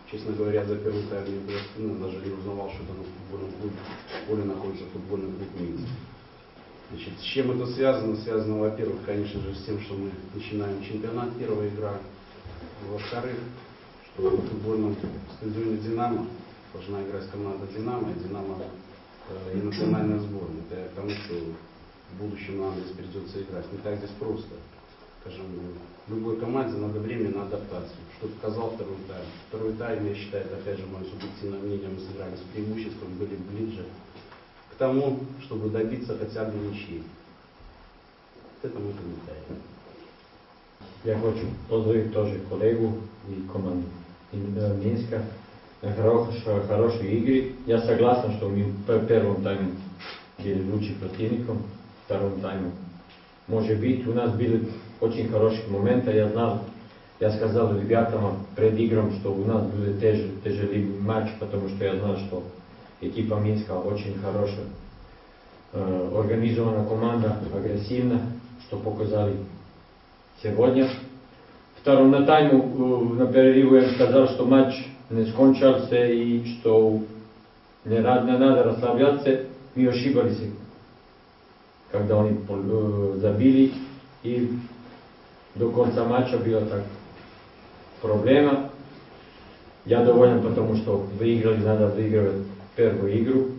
Честно говоря, за первый тайм мне было стыдно, даже не узнавал, что это на футбольном клубе, в поле находится футбольный клуб Минск. Значит, с чем это связано? Связано, во-первых, конечно же, с тем, что мы начинаем чемпионат, первая игра. Во-вторых, что на футбольном стадионе «Динамо» должна играть команда «Динамо», и «Динамо» и национальная сборная. Это к тому, что в будущем нам здесь придется играть. Не так здесь просто. Скажем, любой команде надо время на адаптацию. Что показал второй тайм. Второй тайм, я считаю, это опять же мое субъективное мнение, мы сыграли с преимуществом, были ближе к тому, чтобы добиться хотя бы ничьи. Это мой комментарий. Я хочу поздравить тоже коллегу и команду Минска на хорошей игре. Я согласен, что мы в первом тайме были лучшим противником, в втором тайме. Может быть, у нас были очень хорошие моменты. Я сказал ребятам пред игром, что у нас будет тяжелый матч, потому что я знал, что экипа Минска очень хорошая, организованная команда, агрессивна, что показали сегодня. Втором на тайму, на перерыву я сказал, что матч не скончался и что не надо расслабляться. Мы ошибались, когда они забили, и до конца матча была так проблема. Я доволен, потому что выиграли, надо выигрывать первую игру.